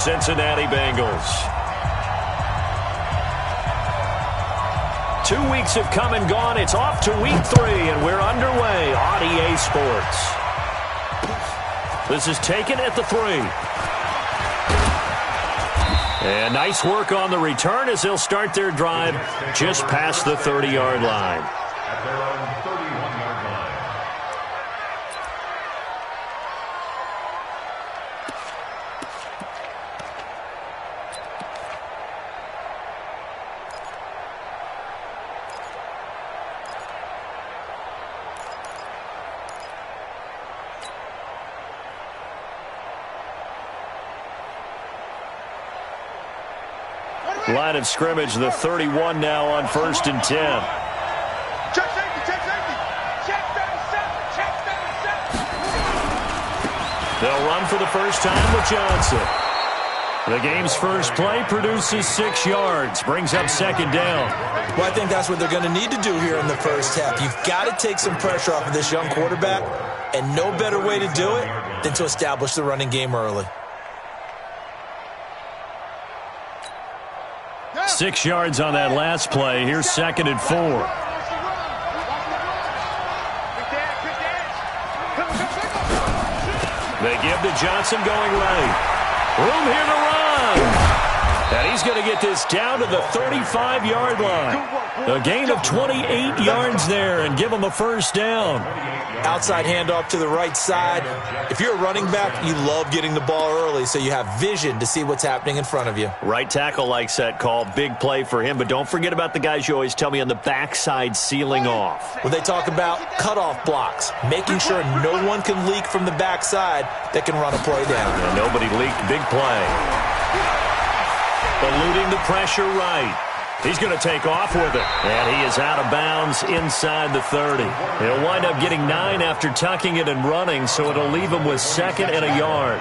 Cincinnati Bengals. 2 weeks have come and gone. It's off to week 3, and we're underway on EA Sports. This is taken at the 3. And nice work on the return as they'll start their drive just past the 30-yard line. Line of scrimmage, the 31 now on 1st and 10. Check safety, check safety. Check 37, check 37. They'll run for the first time with Johnson. The game's first play produces 6 yards, brings up 2nd down. Well, I think that's what they're going to need to do here in the first half. You've got to take some pressure off of this young quarterback, and no better way to do it than to establish the running game early. 6 yards on that last play. Here's 2nd and 4. They give to Johnson going right. Room here to run. And he's going to get this down to the 35-yard line. A gain of 28 yards there and give him a first down. Outside handoff to the right side. If you're a running back, you love getting the ball early so you have vision to see what's happening in front of you. Right tackle likes that call. Big play for him. But don't forget about the guys you always tell me on the backside sealing off. When they talk about cutoff blocks, making sure no one can leak from the backside that can run a play down. And nobody leaked. Big play. Eluding the pressure right. He's going to take off with it. And he is out of bounds inside the 30. He'll wind up getting 9 after tucking it and running, so it'll leave him with 2nd and a yard.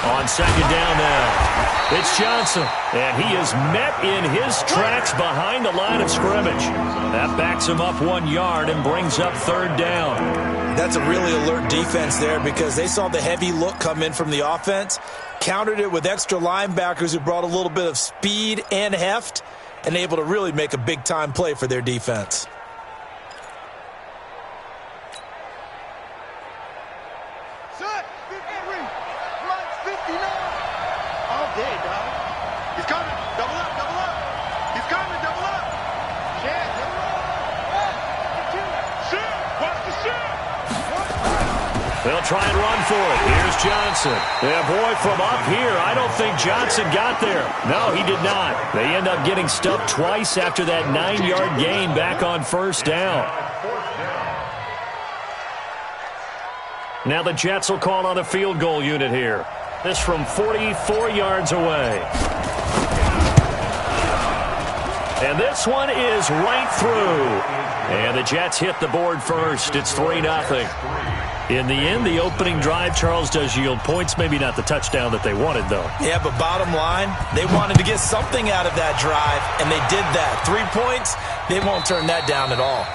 On 2nd down now. It's Johnson, and he is met in his tracks behind the line of scrimmage. That backs him up 1 yard and brings up 3rd down. That's a really alert defense there because they saw the heavy look come in from the offense, countered it with extra linebackers who brought a little bit of speed and heft, and able to really make a big-time play for their defense. They'll try and run for it. Here's Johnson. Yeah, boy, from up here, I don't think Johnson got there. No, he did not. They end up getting stuffed twice after that 9-yard gain back on 1st down. Now the Jets will call on a field goal unit here. This from 44 yards away. And this one is right through. And the Jets hit the board first. It's 3-0. In the end, the opening drive, Charles, does yield points. Maybe not the touchdown that they wanted, though. Yeah, but bottom line, they wanted to get something out of that drive, and they did that. 3 points, they won't turn that down at all.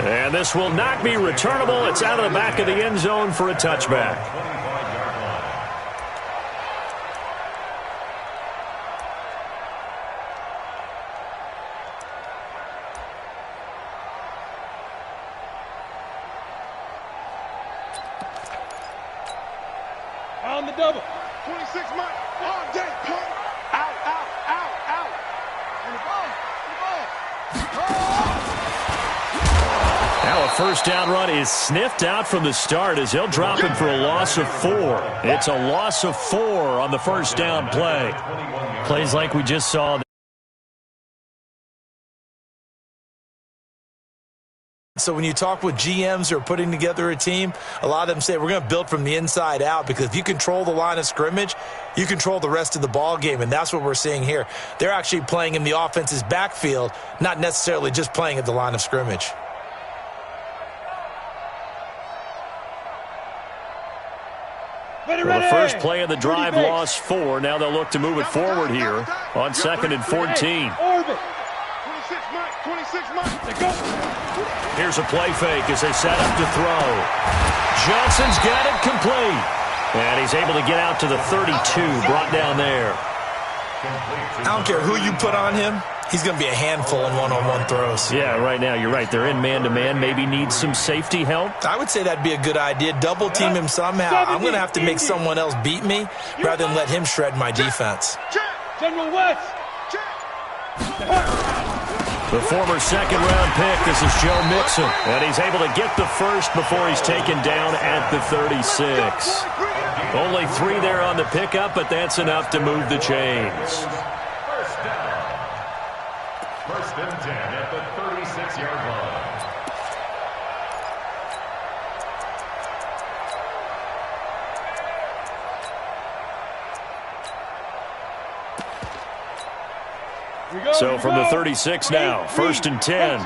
And this will not be returnable. It's out of the back of the end zone for a touchback. On the double. 26 months. All day. Out, out, out, out. And the ball. Now a first down run is sniffed out from the start as they'll drop him for a loss of 4. It's a loss of 4 on the first down play. Plays like we just saw. So when you talk with GMs who are putting together a team, a lot of them say we're going to build from the inside out because if you control the line of scrimmage, you control the rest of the ball game, and that's what we're seeing here. They're actually playing in the offense's backfield, not necessarily just playing at the line of scrimmage. Well, the first play of the drive lost 4. Now they'll look to move it forward here on 2nd and 14. 26 months. 26 months. Go. Here's a play fake as they set up to throw. Johnson's got it complete. And he's able to get out to the 32, brought down there. I don't care who you put on him. He's going to be a handful in one-on-one throws. Yeah, right now, you're right. They're in man-to-man. Maybe needs some safety help. I would say that'd be a good idea. Double team him somehow. I'm going to have to make someone else beat me rather than let him shred my defense. General West. The former second-round pick, this is Joe Mixon. And he's able to get the first before he's taken down at the 36. Only 3 there on the pickup, but that's enough to move the chains. First and 10 at the 36-yard line. So from the 36 now, first and 10.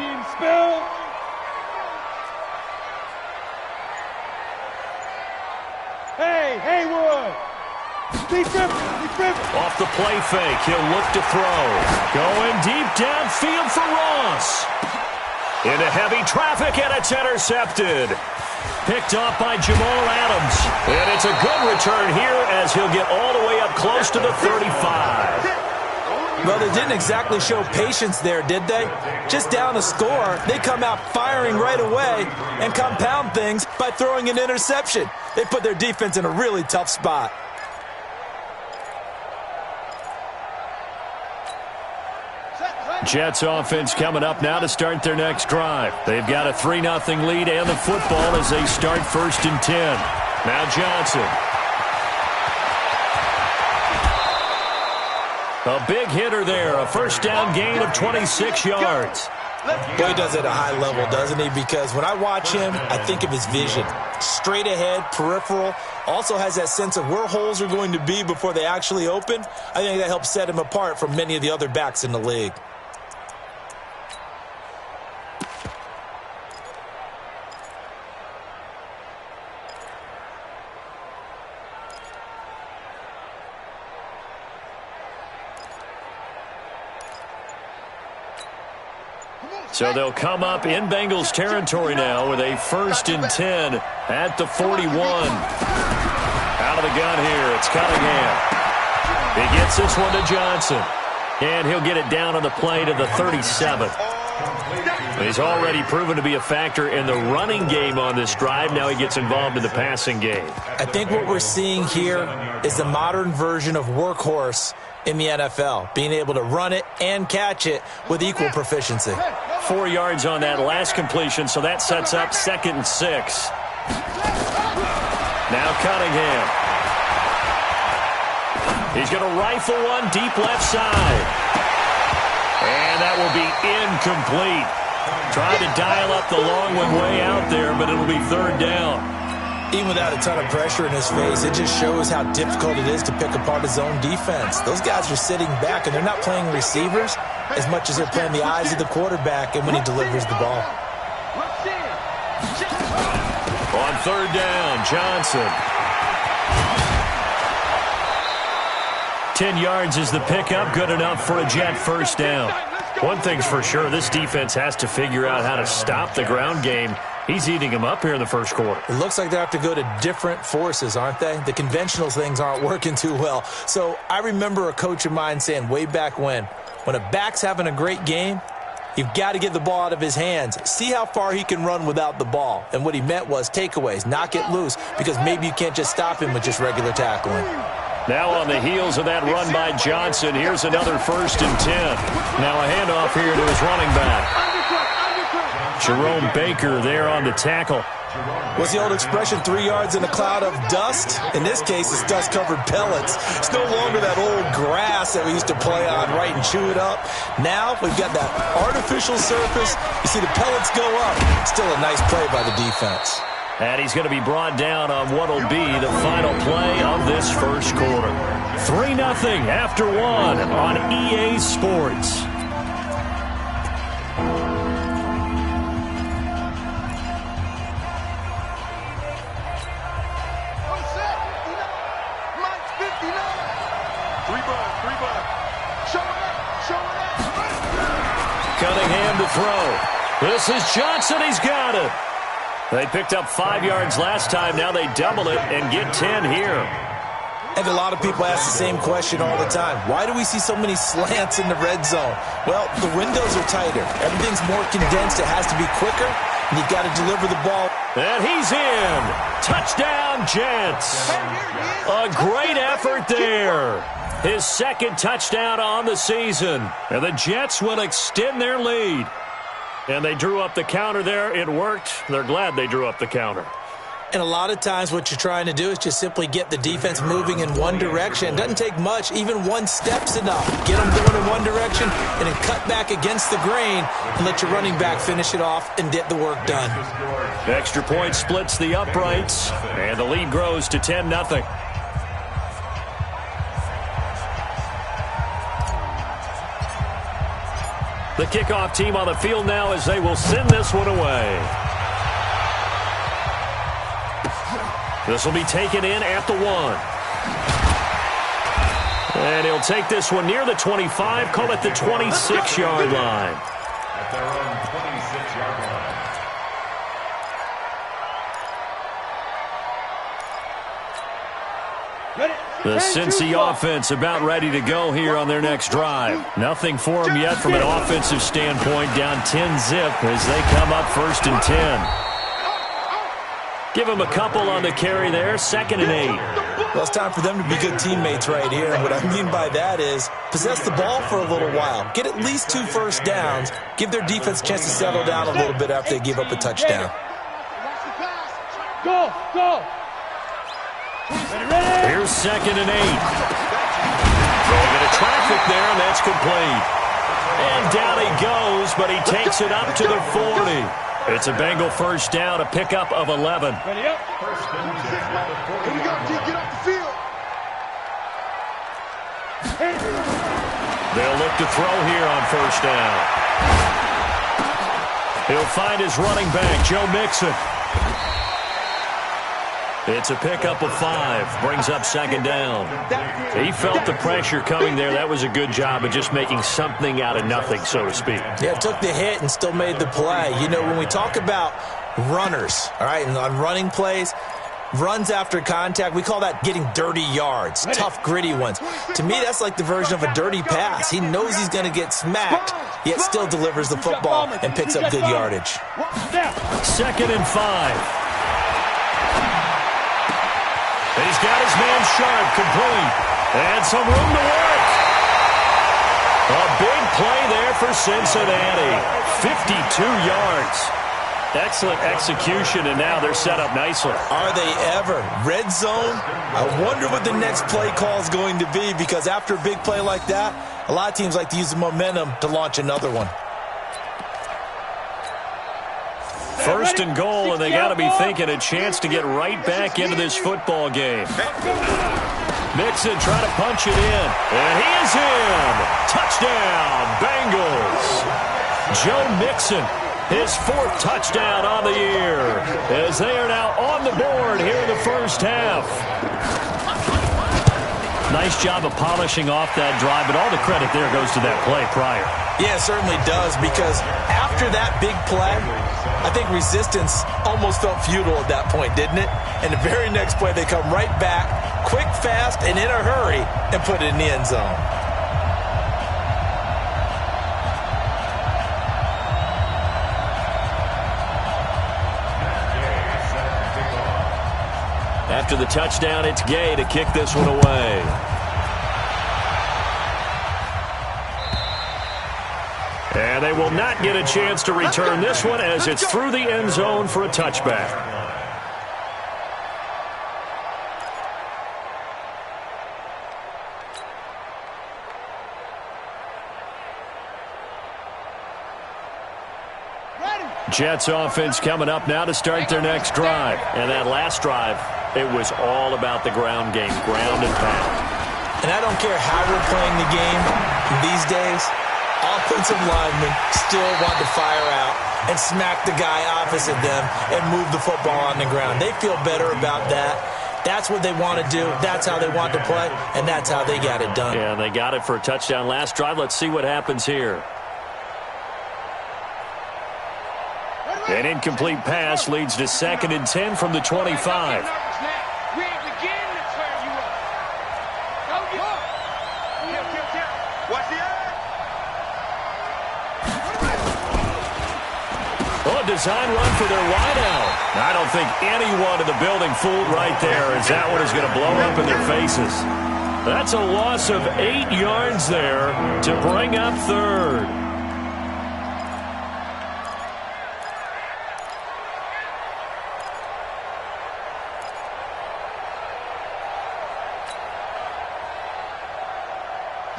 Hey, Haywood. Off the play fake, he'll look to throw. Going deep downfield for Ross. Into heavy traffic, and it's intercepted. Picked off by Jamal Adams. And it's a good return here as he'll get all the way up close to the 35. Well, they didn't exactly show patience there, did they? Just down a score, they come out firing right away and compound things by throwing an interception. They put their defense in a really tough spot. Jets offense coming up now to start their next drive. They've got a 3-0 lead and the football as they start first and 10. Now Johnson. A big hitter there, a first down gain of 26 yards. Boy, he does it at a high level, doesn't he? Because when I watch him, I think of his vision. Straight ahead, peripheral, also has that sense of where holes are going to be before they actually open. I think that helps set him apart from many of the other backs in the league. So they'll come up in Bengals territory now with a first and 10 at the 41. Out of the gun here, it's Cunningham. He gets this one to Johnson. And he'll get it down on the play to the 37. He's already proven to be a factor in the running game on this drive. Now he gets involved in the passing game. I think what we're seeing here is the modern version of workhorse in the NFL, being able to run it and catch it with equal proficiency. 4 yards on that last completion, so that sets up 2nd and 6. Now Cunningham. He's going to rifle one deep left side. And that will be incomplete. Tried to dial up the long one way out there, but it'll be 3rd down. Even without a ton of pressure in his face, it just shows how difficult it is to pick apart his own defense. Those guys are sitting back, and they're not playing receivers as much as they're playing the eyes of the quarterback and when he delivers the ball. On 3rd down, Johnson. 10 yards is the pickup, good enough for a Jet first down. One thing's for sure, this defense has to figure out how to stop the ground game. He's eating them up here in the first quarter. It looks like they have to go to different forces, aren't they? The conventional things aren't working too well. So I remember a coach of mine saying way back when a back's having a great game, you've got to get the ball out of his hands. See how far he can run without the ball. And what he meant was takeaways, knock it loose, because maybe you can't just stop him with just regular tackling. Now on the heels of that run by Johnson, here's another 1st and 10. Now a handoff here to his running back. Jerome Baker there on the tackle. What's the old expression, 3 yards in a cloud of dust? In this case, it's dust-covered pellets. It's no longer that old grass that we used to play on, right, and chew it up. Now we've got that artificial surface. You see the pellets go up. Still a nice play by the defense. And he's going to be brought down on what will be the final play of this first quarter. 3-0 after 1 on EA Sports. Cunningham to throw. This This is Johnson. He's got it. They picked up 5 yards last time. Now they double it and get 10 here. And a lot of people ask the same question all the time. Why do we see so many slants in the red zone? Well, the windows are tighter. Everything's more condensed. It has to be quicker, and you've got to deliver the ball. And he's in. Touchdown, Jets. A great effort there. His second touchdown on the season. And the Jets will extend their lead. And they drew up the counter there. It worked. They're glad they drew up the counter. And a lot of times what you're trying to do is just simply get the defense moving in one direction. It doesn't take much. Even one step's enough. Get them going in one direction and then cut back against the grain and let your running back finish it off and get the work done. The extra point splits the uprights, and the lead grows to 10-0. The kickoff team on the field now as they will send this one away. This will be taken in at the 1. And he'll take this one near the 25, call it the 26-yard line. At their own 26-yard line. The Cincy offense about ready to go here on their next drive. Nothing for them yet from an offensive standpoint, down 10-zip as they come up 1st and 10. Give them a couple on the carry there, 2nd and 8. Well, it's time for them to be good teammates right here. And what I mean by that is possess the ball for a little while. Get at least 2 first downs. Give their defense a chance to settle down a little bit after they give up a touchdown. Go, go. Here's 2nd and 8. Throwing into traffic there, and that's complete. And down he goes, but he takes it up to the 40. It's a Bengal first down, a pickup of 11. Ready up. First and 10 at the 40. Here we go, G. Get off the field. They'll look to throw here on first down. He'll find his running back, Joe Mixon. It's a pickup of 5, brings up 2nd down. He felt the pressure coming there. That was a good job of just making something out of nothing, so to speak. Yeah, took the hit and still made the play. You know, when we talk about runners, all right, and on running plays, runs after contact, we call that getting dirty yards, tough, gritty ones. To me, that's like the version of a dirty pass. He knows he's going to get smacked, yet still delivers the football and picks up good yardage. 2nd and 5. He's got his man sharp, complete, and some room to work. A big play there for Cincinnati. 52 yards. Excellent execution, and now they're set up nicely. Are they ever? Red zone? I wonder what the next play call is going to be, because after a big play like that, a lot of teams like to use the momentum to launch another one. 1st and goal, and they got to be thinking a chance to get right back into this football game. Mixon trying to punch it in, and he is in. Touchdown, Bengals. Joe Mixon, his 4th touchdown on the year, as they are now on the board here in the first half. Nice job of polishing off that drive, but all the credit there goes to that play prior. Yeah, it certainly does, because after that big play, I think resistance almost felt futile at that point, didn't it? And the very next play, they come right back, quick, fast, and in a hurry, and put it in the end zone. After the touchdown, it's Gay to kick this one away. And they will not get a chance to return this one as it's through the end zone for a touchback. Jets offense coming up now to start their next drive. And that last drive, it was all about the ground game, ground and pound. And I don't care how we're playing the game these days, offensive linemen still want to fire out and smack the guy opposite them and move the football on the ground. They feel better about that. That's what they want to do. That's how they want to play, and that's how they got it done. Yeah, they got it for a touchdown last drive. Let's see what happens here. An incomplete pass leads to 2nd and 10 from the 25. A design run for their wideout. I don't think anyone in the building fooled right there, as that one is going to blow up in their faces. That's a loss of 8 yards there to bring up 3rd.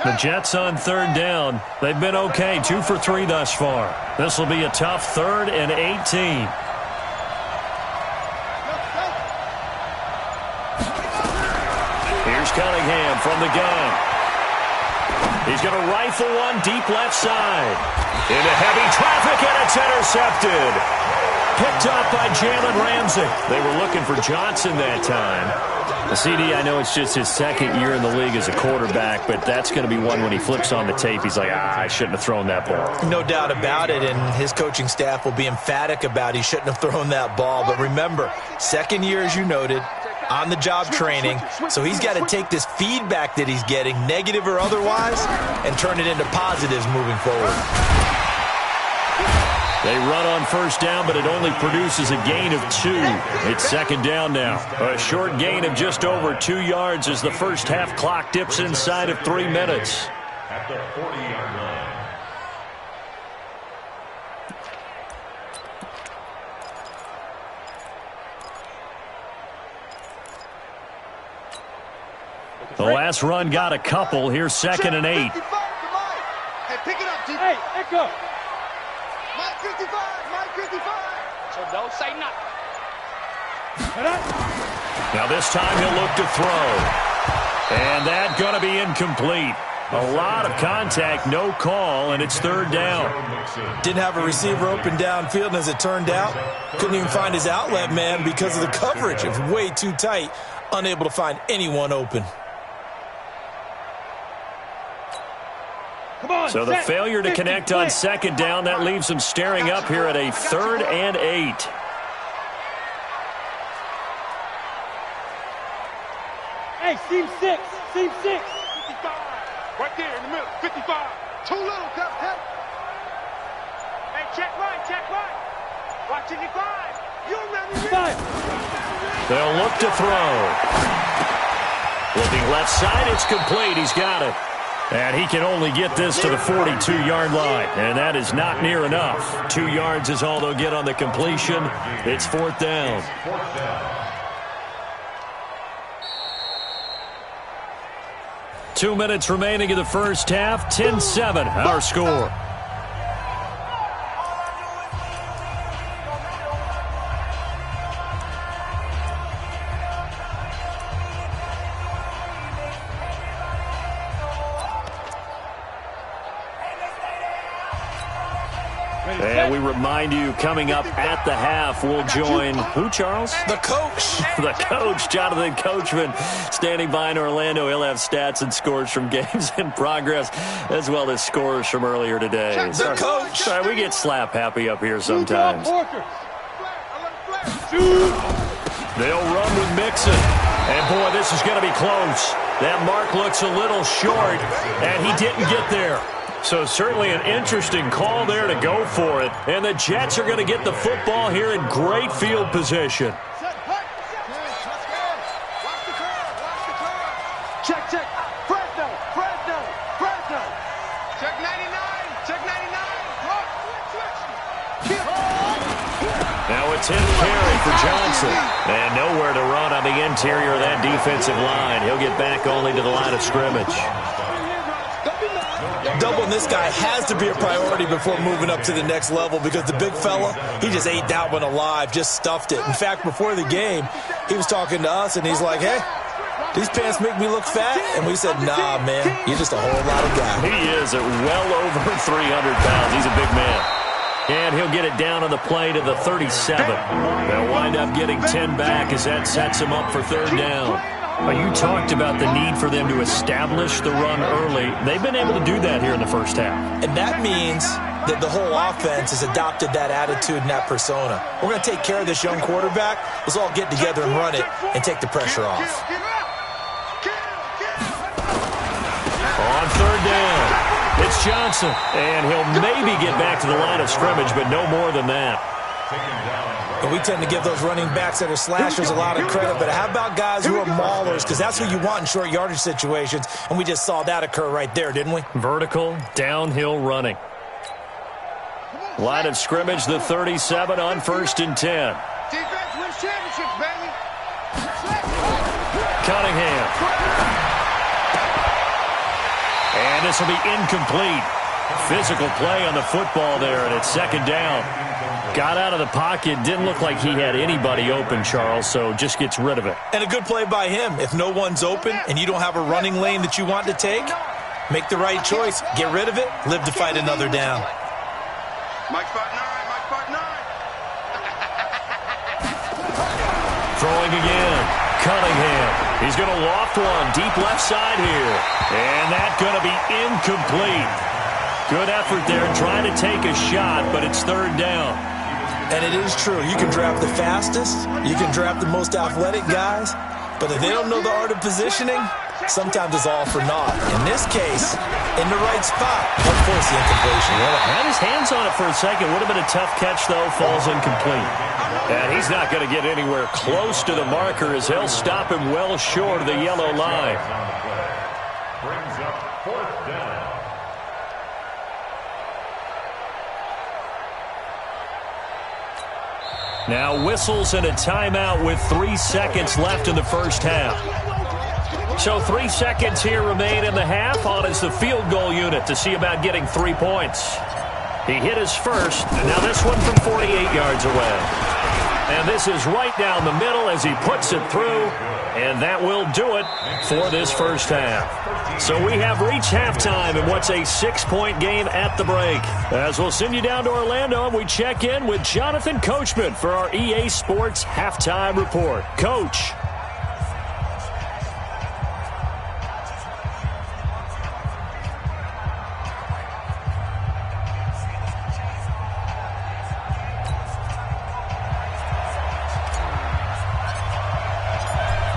The Jets on 3rd down. They've been okay, 2 for 3 thus far. This will be a tough 3rd and 18. Here's Cunningham from the gun. He's going to rifle one deep left side. Into heavy traffic, and it's intercepted. Picked up by Jalen Ramsey. They were looking for Johnson that time. The CD, I know it's just his 2nd year in the league as a quarterback, but that's going to be one when he flips on the tape, he's like, I shouldn't have thrown that ball. No doubt about it, and his coaching staff will be emphatic about he shouldn't have thrown that ball. But remember, 2nd year, as you noted, on-the-job training, so he's got to take this feedback that he's getting, negative or otherwise, and turn it into positives moving forward. They run on 1st down, but it only produces a gain of 2. It's 2nd down now. A short gain of just over 2 yards as the first half clock dips inside of 3 minutes. At the 40-yard line. The last run got a couple. Here's 2nd and 8. Hey, pick it up, Hey, echo. Mike 55, Mike 55. So don't say nothing. Now this time he'll look to throw. And that's going to be incomplete. A lot of contact, no call, and it's 3rd down. Didn't have a receiver open downfield, and as it turned out, couldn't even find his outlet man because of the coverage. It was way too tight, unable to find anyone open. So the failure to connect on 2nd down, that leaves them staring up here at a 3rd and 8. Hey, seam 6. Seam 6. 55. Right there in the middle. 55. Too little, Captain. Hey, check right, check right. Watching you 5. You ran me. 5. They'll look to throw. Looking left side, it's complete. He's got it. And he can only get this to the 42-yard line. And that is not near enough. 2 yards is all they'll get on the completion. It's 4th down. 2 minutes remaining in the first half. 10-7, our score. And we remind you, coming up at the half, we'll join who, Charles? The coach. The coach, Jonathan Coachman, standing by in Orlando. He'll have stats and scores from games in progress, as well as scores from earlier today. The coach. Sorry, we get slap happy up here sometimes. Shoot. They'll run with Mixon. And, boy, this is going to be close. That mark looks a little short, and he didn't get there. So certainly an interesting call there to go for it. And the Jets are going to get the football here in great field position. Check, check. Fresno, Fresno, Fresno. Check 99, check 99. Look, switch. Now it's in carry for Johnson. And nowhere to run on the interior of that defensive line. He'll get back only to the line of scrimmage. Doubling this guy has to be a priority before moving up to the next level because the big fella, he just ate that one alive, just stuffed it. In fact, before the game, he was talking to us, and he's like, hey, these pants make me look fat? And we said, nah, man, you're just a whole lot of guy. He is at well over 300 pounds. He's a big man. And he'll get it down on the play to the 37. They'll wind up getting 10 back as that sets him up for 3rd down. You talked about the need for them to establish the run early. They've been able to do that here in the first half. And that means that the whole offense has adopted that attitude and that persona. We're going to take care of this young quarterback. Let's all get together and run it and take the pressure off. On third down, it's Johnson, and he'll maybe get back to the line of scrimmage, but no more than that. And we tend to give those running backs that are slashers a lot of credit, but how about guys who are maulers? Because that's who you want in short yardage situations, and we just saw that occur right there, didn't we? Vertical, downhill running. Line of scrimmage, the 37 on 1st and 10. Defense wins championships, baby. Cunningham. And this will be incomplete. Physical play on the football there, and it's 2nd down. Got out of the pocket. Didn't look like he had anybody open, Charles, so just gets rid of it. And a good play by him. If no one's open and you don't have a running lane that you want to take, make the right choice. Get rid of it. Live to fight another down. Mike spot 9, Mike spot 9. Throwing again. Cunningham. He's going to loft one deep left side here. And that's going to be incomplete. Good effort there trying to take a shot, but it's 3rd down. And it is true. You can draft the fastest. You can draft the most athletic guys. But if they don't know the art of positioning, sometimes it's all for naught. In this case, in the right spot. Of course, the incompletion. Well, had his hands on it for a second. Would have been a tough catch, though. Falls incomplete. And he's not going to get anywhere close to the marker as they'll stop him well short of the yellow line. Brings up 4th down. Now whistles and a timeout with 3 seconds left in the first half. So 3 seconds here remain in the half. On is the field goal unit to see about getting 3 points. He hit his first. Now this one from 48 yards away. And this is right down the middle as he puts it through. And that will do it for this first half. So we have reached halftime in what's a 6-point game at the break. As we'll send you down to Orlando, and we check in with Jonathan Coachman for our EA Sports Halftime Report. Coach.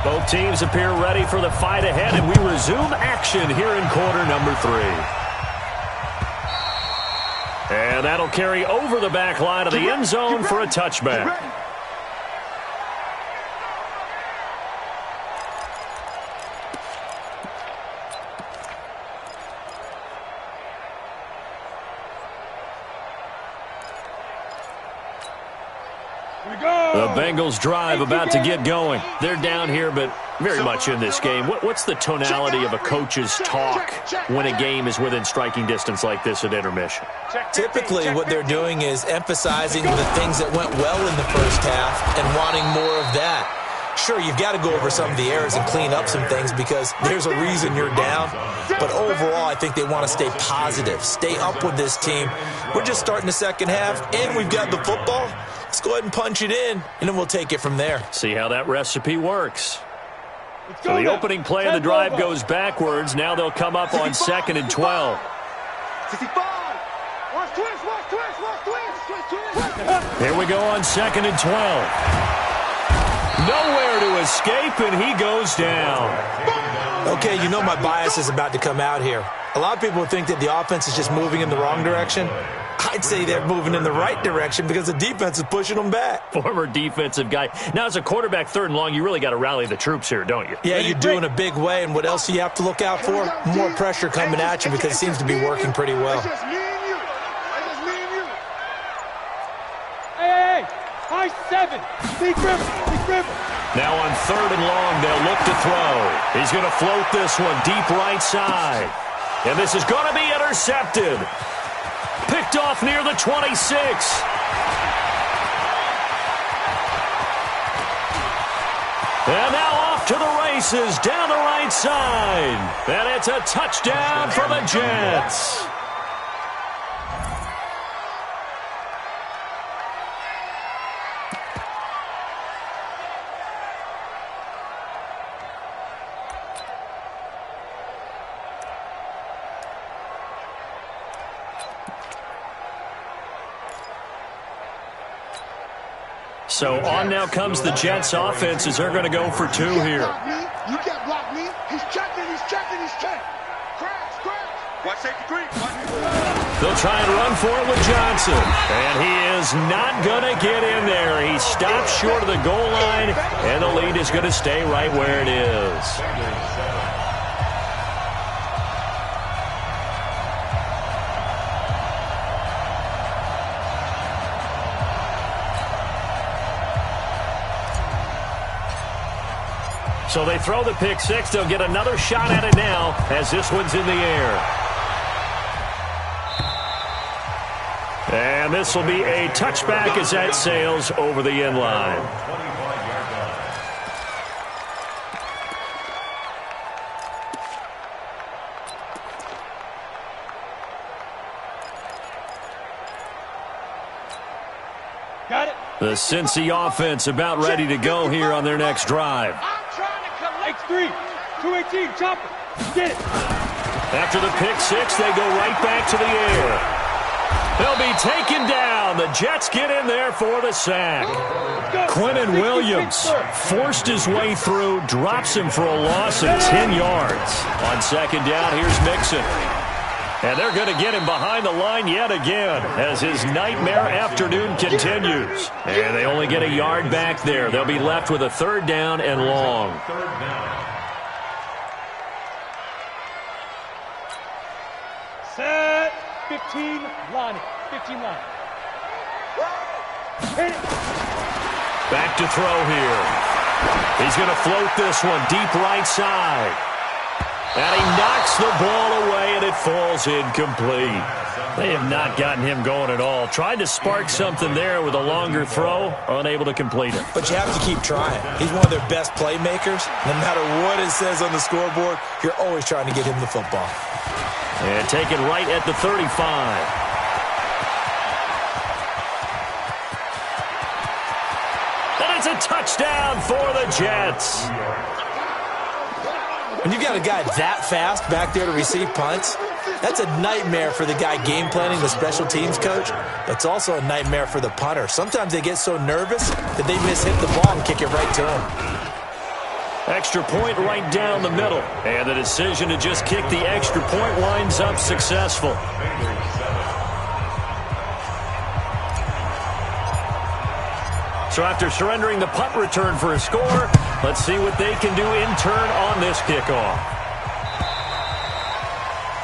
Both teams appear ready for the fight ahead, and we resume action here in quarter number 3. And that'll carry over the back line of the end zone for a touchback. The Bengals drive about to get going. They're down here, but very much in this game. What's the tonality of a coach's talk when a game is within striking distance like this at intermission? Typically, what they're doing is emphasizing the things that went well in the first half and wanting more of that. Sure, you've got to go over some of the errors and clean up some things because there's a reason you're down. But overall, I think they want to stay positive, stay up with this team. We're just starting the second half, and we've got the football. Let's go ahead and punch it in, and then we'll take it from there. See how that recipe works. So the opening play of the drive goes backwards. Now they'll come up on 2nd and 12. Here we go on 2nd and 12. Nowhere to escape, and he goes down. Okay, you know my bias is about to come out here. A lot of people think that the offense is just moving in the wrong direction. I'd say they're moving in the right direction because the defense is pushing them back. Former defensive guy. Now, as a quarterback, 3rd and long, you really got to rally the troops here, don't you? Yeah, you do in a big way. And what else do you have to look out for? More pressure coming at you because it seems to be working pretty well. Hey, high 7. Big river. Now on 3rd and long, they'll look to throw. He's going to float this one deep right side. And this is going to be intercepted. Picked off near the 26. And now off to the races down the right side. And it's a touchdown for the Jets. So on now comes the Jets offense as they're going to go for two here. You can't block me. He's checking, he's checking, he's checking. Crash, crash. Watch safety green. They'll try and run for it with Johnson. And he is not going to get in there. He stops short of the goal line, and the lead is going to stay right where it is. So they throw the pick six. They'll get another shot at it now as this one's in the air. And this will be a touchback as that sails over the end line. Got it. The Cincy offense about ready to go here on their next drive. X3, 218, chopper. Get it. After the pick six, they go right back to the air. They'll be taken down. The Jets get in there for the sack. Quinnen Williams forced his way through, drops him for a loss of 10 yards. On second down, here's Mixon. And they're going to get him behind the line yet again as his nightmare afternoon continues. And they only get a yard back there. They'll be left with a third down and long. Set. 15, line it. 15 line. Hit it. Back to throw here. He's going to float this one deep right side. And he knocks the ball away, and it falls incomplete. They have not gotten him going at all. Tried to spark something there with a longer throw, unable to complete it. But you have to keep trying. He's one of their best playmakers. No matter what it says on the scoreboard, you're always trying to get him the football. And taken right at the 35. And it's a touchdown for the Jets. When you've got a guy that fast back there to receive punts, that's a nightmare for the guy game planning, the special teams coach. That's also a nightmare for the punter. Sometimes they get so nervous that they mishit the ball and kick it right to him. Extra point right down the middle. And the decision to just kick the extra point winds up successful. So after surrendering the punt return for a score, let's see what they can do in turn on this kickoff.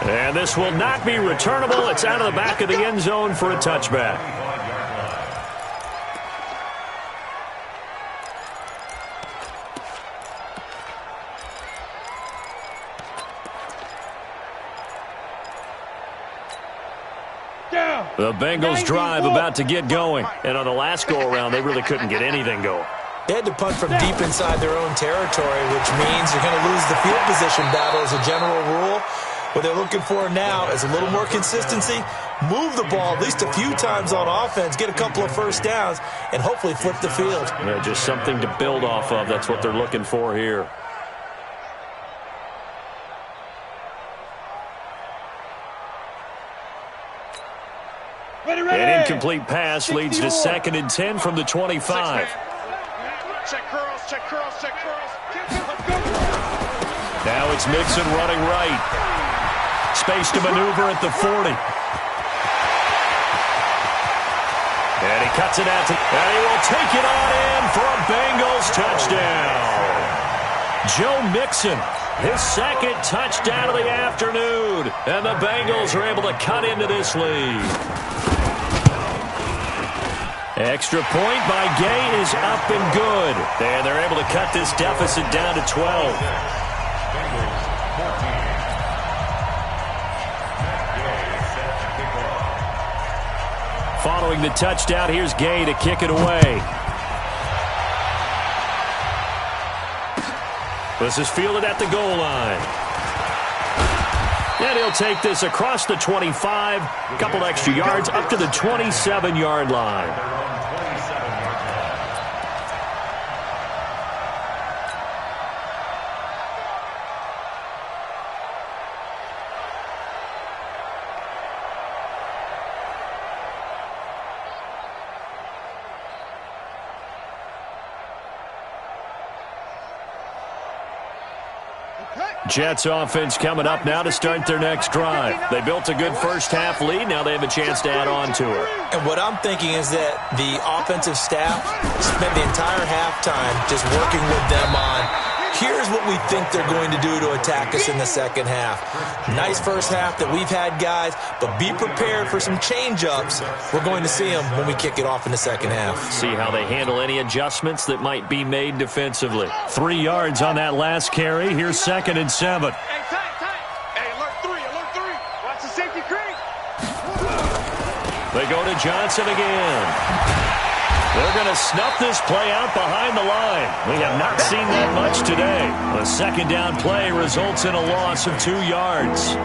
And this will not be returnable. It's out of the back of the end zone for a touchback. The Bengals drive about to get going. And on the last go-around, they really couldn't get anything going. They had to punt from deep inside their own territory, which means you're going to lose the field position battle as a general rule. What they're looking for now is a little more consistency, move the ball at least a few times on offense, get a couple of first downs, and hopefully flip the field. Yeah, just something to build off of. That's what they're looking for here. An incomplete pass leads to 2nd and 10 from the 25. Check curls, check curls, check curls. Now it's Mixon running right. Space to maneuver at the 40. And he cuts it out, and he will take it on in for a Bengals touchdown. Joe Mixon, his second touchdown of the afternoon. And the Bengals are able to cut into this lead. Extra point by Gay is up and good. And they're able to cut this deficit down to 12. Following the touchdown, here's Gay to kick it away. This is fielded at the goal line. And he'll take this across the 25, a couple extra yards up to the 27-yard line. Jets offense coming up now to start their next drive. They built a good first-half lead. Now they have a chance to add on to it. And what I'm thinking is that the offensive staff spent the entire halftime just working with them on, here's what we think they're going to do to attack us in the second half. Nice first half that we've had, guys, but be prepared for some change-ups. We're going to see them when we kick it off in the second half. See how they handle any adjustments that might be made defensively. 3 yards on that last carry. Here's 2nd and 7. Hey, tight. Hey, alert three. Watch the safety creep. They go to Johnson again. They're going to snuff this play out behind the line. We have not seen that much today. A second down play results in a loss of 2 yards.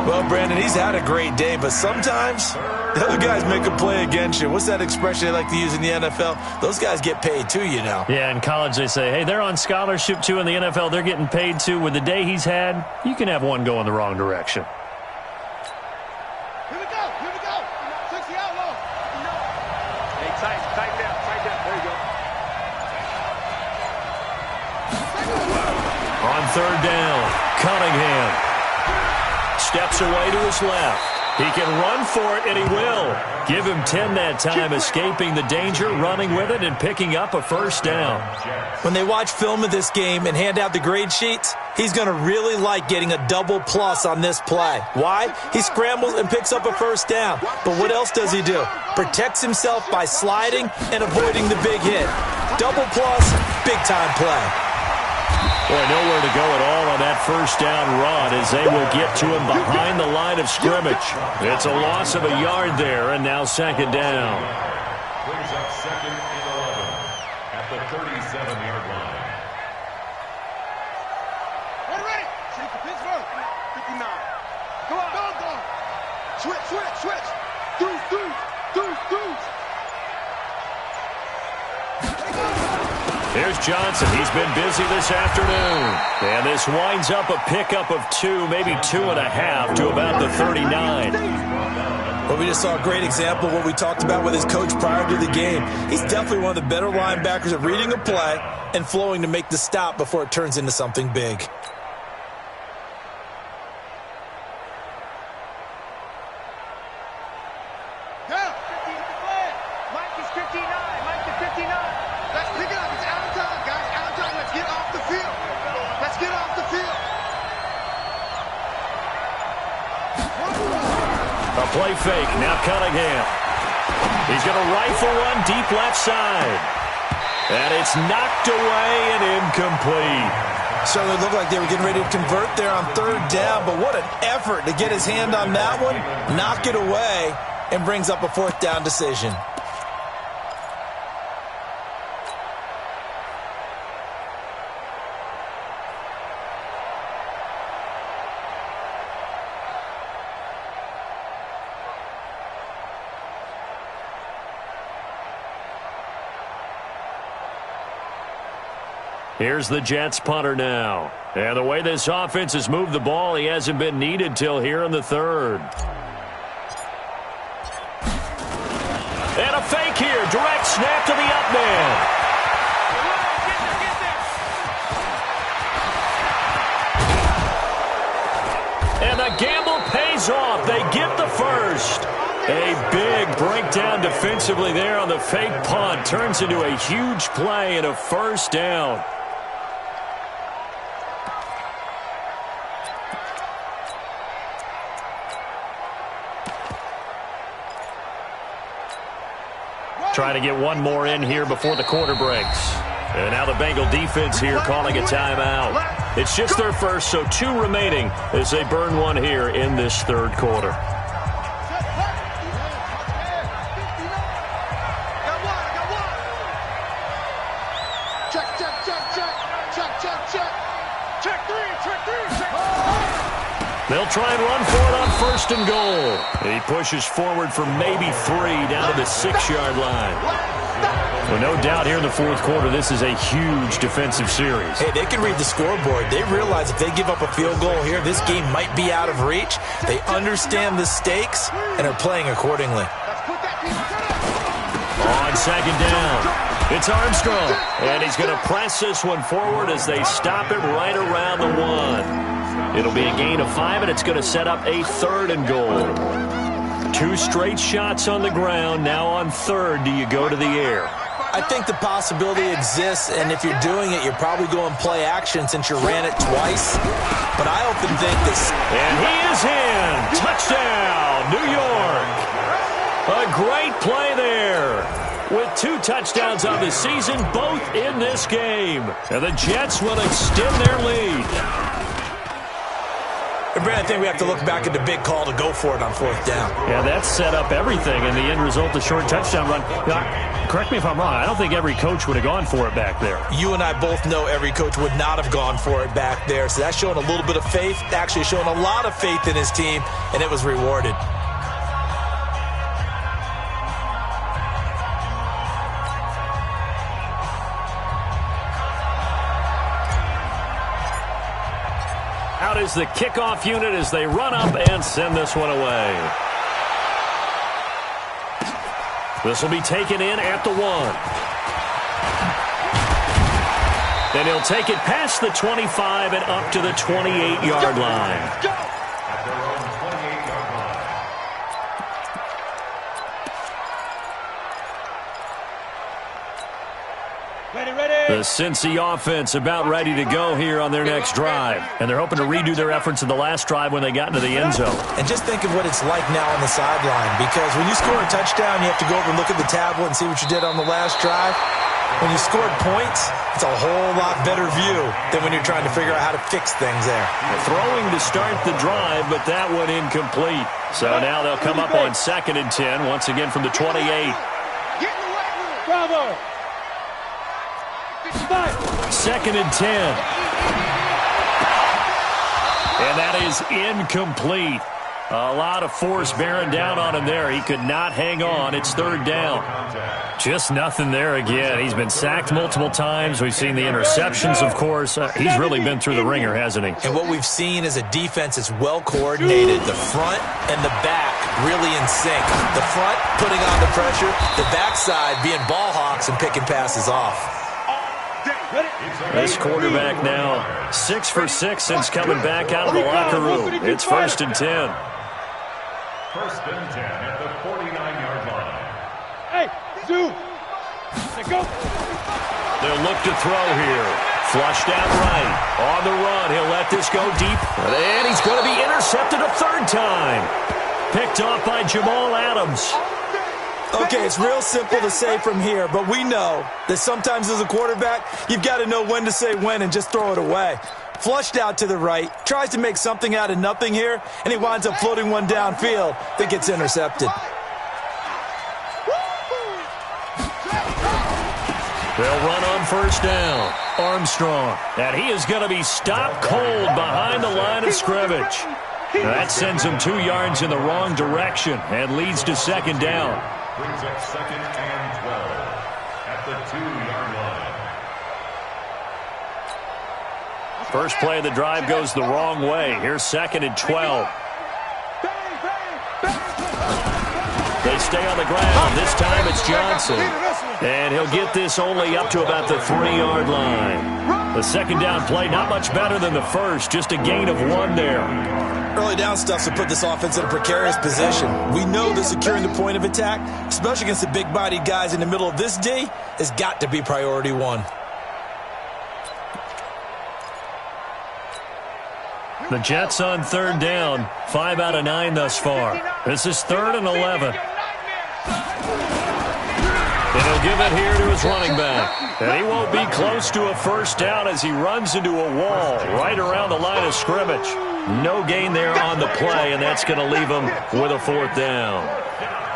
Well, Brandon, he's had a great day, but sometimes the other guys make a play against you. What's that expression they like to use in the NFL? Those guys get paid too, you know. Yeah, in college they say, hey, they're on scholarship too. In the NFL, they're getting paid too. With the day he's had, you can have one go in the wrong direction. Here we go. 60 outlaw. Hey, tight down. There you go. On 3rd down, Cunningham steps away to his left. He can run for it, and he will. Give him 10 that time, escaping the danger, running with it, and picking up a first down. When they watch film of this game and hand out the grade sheets, he's going to really like getting a double plus on this play. Why? He scrambles and picks up a first down. But what else does he do? Protects himself by sliding and avoiding the big hit. Double plus, big-time play. Boy, nowhere to go at all on that first down run as they will get to him behind the line of scrimmage. It's a loss of a yard there, and now 2nd down. Brings up 2nd and 11 at the 37-yard line. Ready. Shoot the Pittsburgh. 59. Go on. Switch. Deuce. Here's Johnson. He's been busy this afternoon. And this winds up a pickup of 2, maybe 2.5 to about the 39. Well, we just saw a great example of what we talked about with his coach prior to the game. He's definitely one of the better linebackers at reading a play and flowing to make the stop before it turns into something big. A play fake. Now Cunningham. He's going to rifle one deep left side. And it's knocked away and incomplete. Certainly looked like they were getting ready to convert there on 3rd down, but what an effort to get his hand on that one, knock it away, and brings up a 4th down decision. Here's the Jets punter now. And the way this offense has moved the ball, he hasn't been needed till here in the 3rd. And a fake here. Direct snap to the up man. And the gamble pays off. They get the first. A big breakdown defensively there on the fake punt. Turns into a huge play and a first down. Trying to get one more in here before the quarter breaks. And now the Bengal defense here calling a timeout. It's just their first, so 2 remaining as they burn one here in this 3rd quarter. They'll try and run for it on 1st and goal. He pushes forward for maybe 3 down to the 6-yard line. Well, no doubt here in the 4th quarter, this is a huge defensive series. Hey, they can read the scoreboard. They realize if they give up a field goal here, this game might be out of reach. They understand the stakes and are playing accordingly. On 2nd down, it's Armstrong. And he's going to press this one forward as they stop it right around the 1. It'll be a gain of 5, and it's going to set up a 3rd and goal. 2 straight shots on the ground. Now on 3rd, do you go to the air? I think the possibility exists, and if you're doing it, you're probably going play action since you ran it twice. But I often think this. And he is in. Touchdown, New York. A great play there. With 2 touchdowns on the season, both in this game. And the Jets will extend their lead. And Brad, I think we have to look back at the big call to go for it on 4th down. Yeah, that set up everything, and the end result, the short touchdown run. Correct me if I'm wrong, I don't think every coach would have gone for it back there. You and I both know every coach would not have gone for it back there, so that's showing a little bit of faith, actually showing a lot of faith in his team, and it was rewarded. Out is the kickoff unit as they run up and send this one away. This will be taken in at the 1. Then he'll take it past the 25 and up to the 28-yard line. At their own 28-yard line. The Cincy offense about ready to go here on their next drive. And they're hoping to redo their efforts in the last drive when they got into the end zone. And just think of what it's like now on the sideline, because when you score a touchdown, you have to go over and look at the tablet and see what you did on the last drive. When you scored points, it's a whole lot better view than when you're trying to figure out how to fix things there. Throwing to start the drive, but that one incomplete. So now they'll come up on 2nd and 10, once again from the 28. Bravo. 2nd and 10. And that is incomplete. A lot of force bearing down on him there. He could not hang on. It's 3rd down. Just nothing there again. He's been sacked multiple times. We've seen the interceptions, of course. He's really been through the ringer, hasn't he? And what we've seen is a defense that's well coordinated. The front and the back really in sync. The front putting on the pressure. The backside being ball hawks and picking passes off. This quarterback now 6 for 6 since coming back out of the locker room. It's 1st and 10. 1st and 10 at the 49-yard line. Hey, Zoo. Let's go. They'll look to throw here. Flushed out right. On the run. He'll let this go deep. And he's going to be intercepted a 3rd time. Picked off by Jamal Adams. Okay, it's real simple to say from here, but we know that sometimes as a quarterback, you've got to know when to say when and just throw it away. Flushed out to the right, tries to make something out of nothing here, and he winds up floating one downfield that gets intercepted. They'll run on 1st down. Armstrong. And he is going to be stopped cold behind the line of scrimmage. That sends him 2 yards in the wrong direction and leads to 2nd down. Brings up 2nd and 12 at the 2-yard line. First play of the drive goes the wrong way. Here's 2nd and 12. They stay on the ground. This time it's Johnson. And he'll get this only up to about the 3-yard line. The 2nd down play, not much better than the first. Just a gain of 1 there. Early down stuff to put this offense in a precarious position. We know that securing the point of attack, especially against the big-bodied guys in the middle of this D, has got to be priority 1. The Jets on 3rd down. 5 out of 9 thus far. This is 3rd and 11. And he'll give it here to his running back. And he won't be close to a 1st down as he runs into a wall right around the line of scrimmage. No gain there on the play, and that's going to leave him with a 4th down.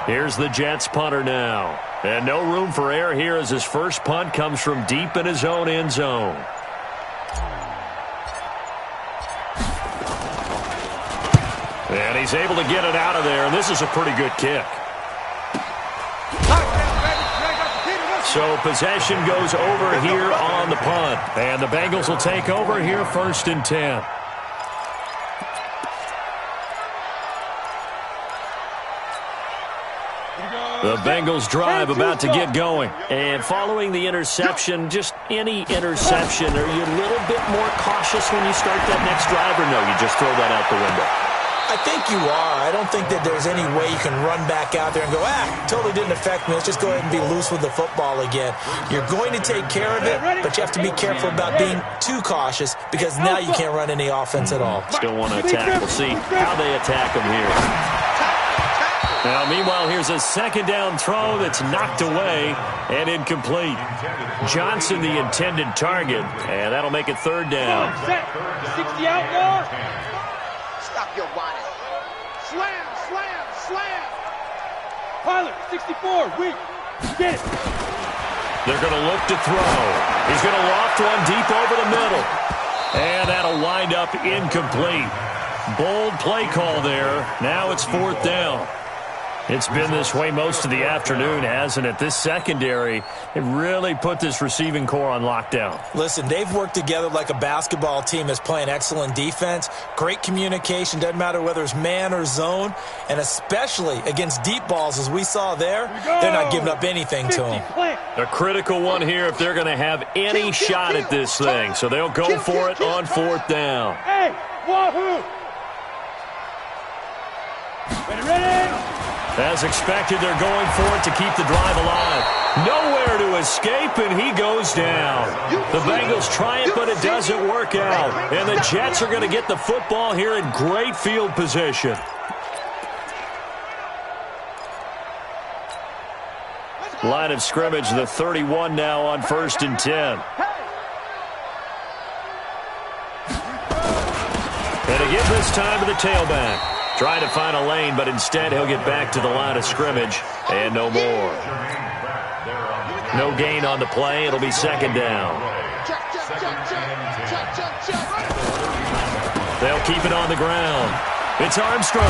Here's the Jets punter now. And no room for error here as his first punt comes from deep in his own end zone. And he's able to get it out of there, and this is a pretty good kick. So possession goes over here on the punt. And the Bengals will take over here 1st and 10. The Bengals drive about to get going. And following the interception, just any interception, are you a little bit more cautious when you start that next drive, or no, you just throw that out the window? I think you are. I don't think that there's any way you can run back out there and go, totally didn't affect me. Let's just go ahead and be loose with the football again. You're going to take care of it, but you have to be careful about being too cautious because now you can't run any offense at all. Still want to attack. We'll see how they attack them here. Now, meanwhile, here's a second down throw that's knocked away and incomplete. Johnson, the intended target, and that'll make it third down. 60 out more. Stop your whining. Slam, slam, slam. Pilot, 64, weak. Get it. They're going to look to throw. He's going to loft one deep over the middle. And that'll wind up incomplete. Bold play call there. Now it's fourth down. It's been this way most of the afternoon, hasn't it? This secondary, it really put this receiving core on lockdown. Listen, they've worked together like a basketball team that's playing excellent defense. Great communication, doesn't matter whether it's man or zone. And especially against deep balls, as we saw there, they're not giving up anything to them. A critical one here if they're going to have any shot at this thing. So they'll go for it on fourth down. Hey, wahoo! Ready? As expected, they're going for it to keep the drive alive. Nowhere to escape, and he goes down. The Bengals try it, but it doesn't work out. And the Jets are going to get the football here in great field position. Line of scrimmage, the 31 now on 1st and 10. And again this time to the tailback. Trying to find a lane, but instead he'll get back to the line of scrimmage. And no more. No gain on the play. It'll be second down. They'll keep it on the ground. It's Armstrong.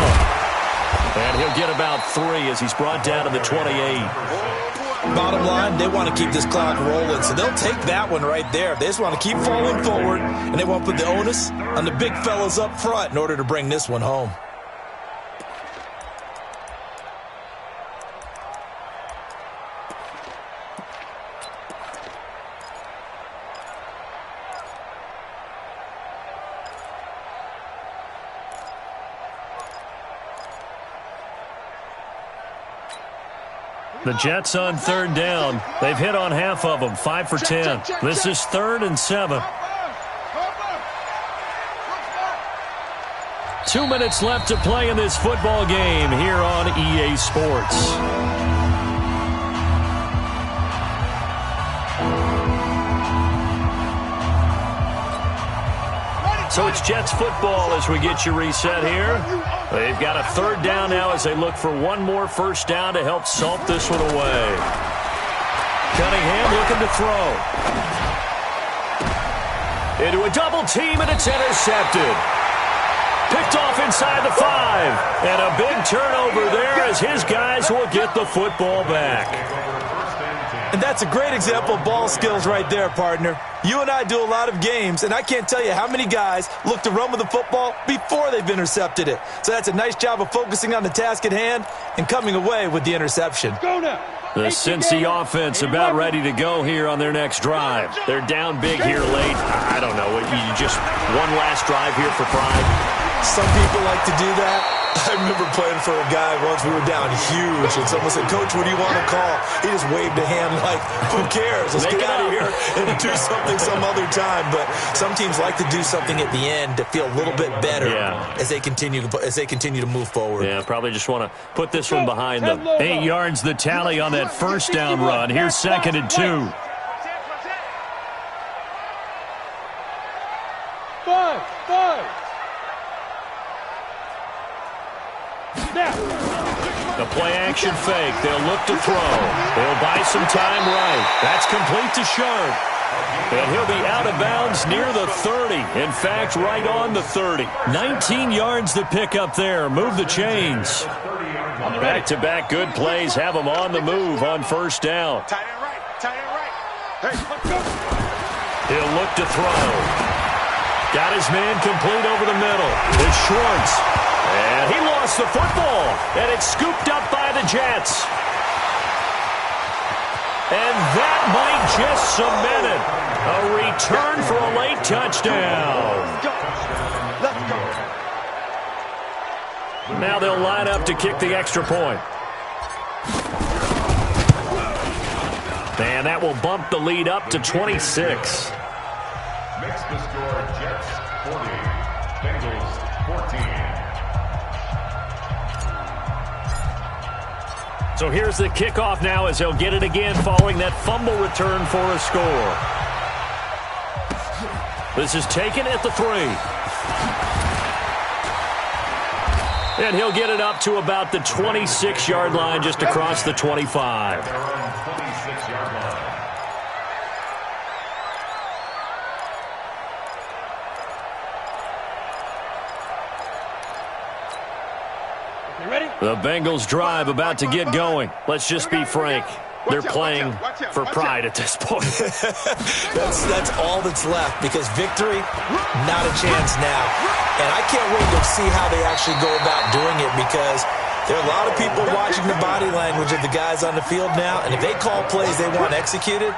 And he'll get about 3 as he's brought down to the 28. Bottom line, they want to keep this clock rolling, so they'll take that one right there. They just want to keep falling forward, and they want to put the onus on the big fellas up front in order to bring this one home. The Jets on third down. They've hit on half of them, 5 for 10. This is 3rd and 7. 2 minutes left to play in this football game here on EA Sports. So it's Jets football as we get you reset here. They've got a third down now as they look for one more first down to help salt this one away. Cunningham looking to throw. Into a double team, and it's intercepted. Picked off inside the 5. And a big turnover there as his guys will get the football back. And that's a great example of ball skills right there, partner. You and I do a lot of games, and I can't tell you how many guys look to run with the football before they've intercepted it. So that's a nice job of focusing on the task at hand and coming away with the interception. Go now. The Cincy offense about ready to go here on their next drive. They're down big here late. I don't know. You just one last drive here for pride. Some people like to do that. I remember playing for a guy once. We were down huge, and someone said, "Coach, what do you want to call?" He just waved a hand like, "Who cares? Let's get out of here and do something some other time." But some teams like to do something at the end to feel a little bit better as they continue to move forward. Yeah, probably just want to put this one behind them. 8 yards the tally on that first down run. Here's 2nd and 2. 5. The play-action fake. They'll look to throw. They'll buy some time right. That's complete to Sharp. And he'll be out of bounds near the 30. In fact, right on the 30. 19 yards to pick up there. Move the chains. Back-to-back good plays have them on the move on first down. Tight end right. Tight end right. Hey, let's go. He'll look to throw. Got his man complete over the middle. It's Schwartz. And he lost the football. And it's scooped up by the Jets. And that might just cement it. A return for a late touchdown. Let's go. Now they'll line up to kick the extra point. And that will bump the lead up to 26. Makes the score Jets 40, Bengals 14. So here's the kickoff now as they'll get it again following that fumble return for a score. This is taken at the 3. And he'll get it up to about the 26-yard line just across the 25. Their own 26-yard line. You ready? The Bengals drive about to get going. Let's just be frank. They're playing for pride at this point. That's all that's left because victory, not a chance now. And I can't wait to see how they actually go about doing it because there are a lot of people watching the body language of the guys on the field now. And if they call plays they want executed,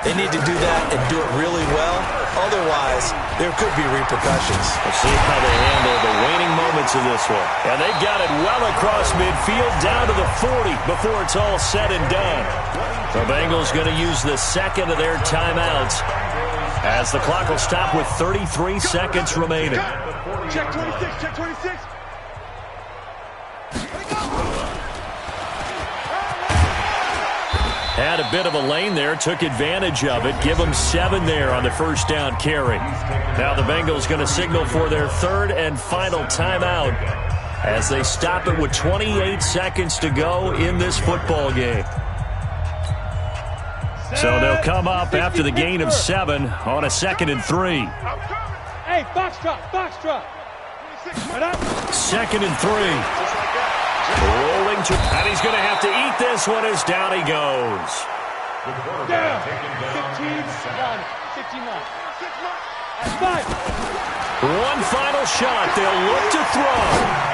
they need to do that and do it really well. Otherwise, there could be repercussions. We'll see how they handle the waning moments of this one. And they've got it well across midfield down to the 40 before it's all said and done. The Bengals going to use the second of their timeouts as the clock will stop with 33 seconds remaining. Check 26, check 26. Had a bit of a lane there, took advantage of it. Give them 7 there on the first down carry. Now the Bengals going to signal for their third and final timeout as they stop it with 28 seconds to go in this football game. So they'll come up after the gain of 7 on a 2nd and 3. Hey, box drop, box drop. 2nd and 3. Rolling to, and he's going to have to eat this one as down he goes. The quarterback taken down. 15 line. 5. One final shot. They'll look to throw.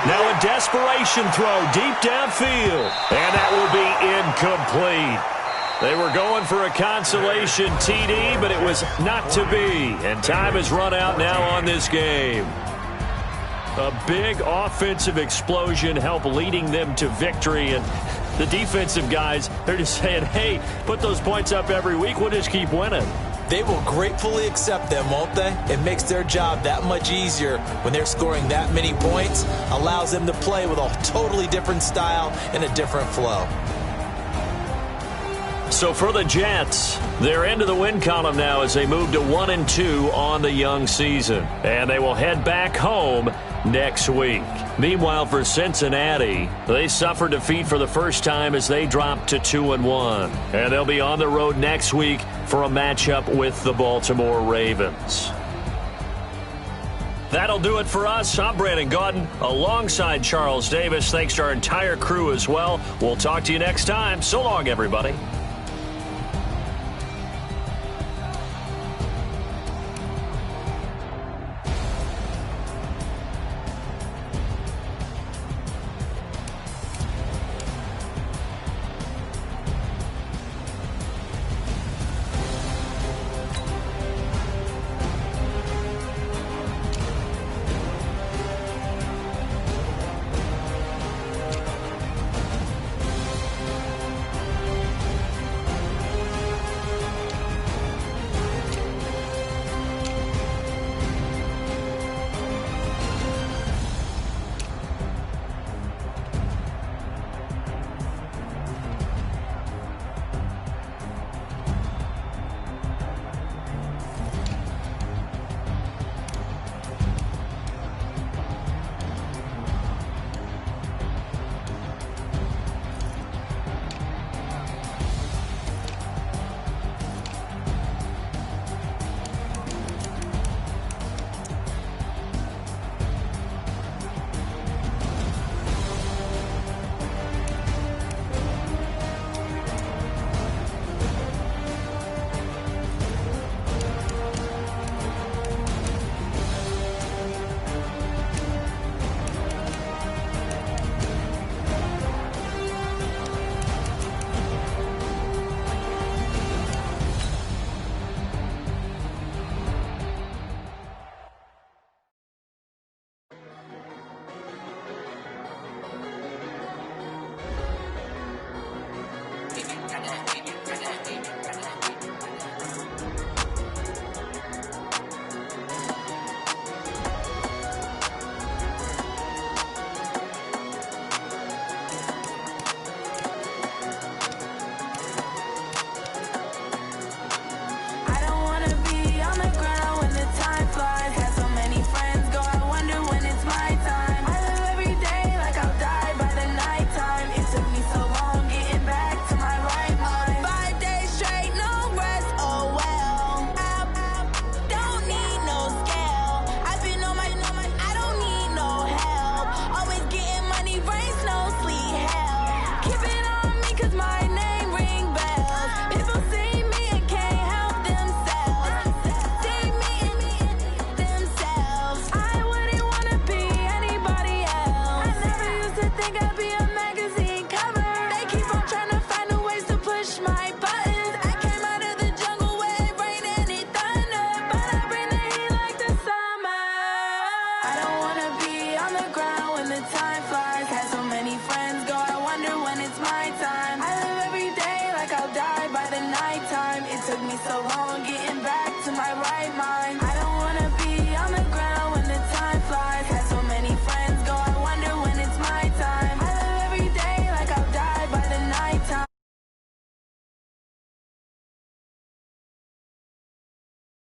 Now a desperation throw deep downfield. And that will be incomplete. They were going for a consolation TD, but it was not to be. And time has run out now on this game. A big offensive explosion helped leading them to victory. And the defensive guys, they're just saying, hey, put those points up every week. We'll just keep winning. They will gratefully accept them, won't they? It makes their job that much easier when they're scoring that many points. Allows them to play with a totally different style and a different flow. So for the Jets, they're into the win column now as they move to 1-2 on the young season. And they will head back home next week. Meanwhile, for Cincinnati, they suffered defeat for the first time as they dropped to 2-1. And they'll be on the road next week for a matchup with the Baltimore Ravens. That'll do it for us. I'm Brandon Gaudin alongside Charles Davis. Thanks to our entire crew as well. We'll talk to you next time. So long, everybody.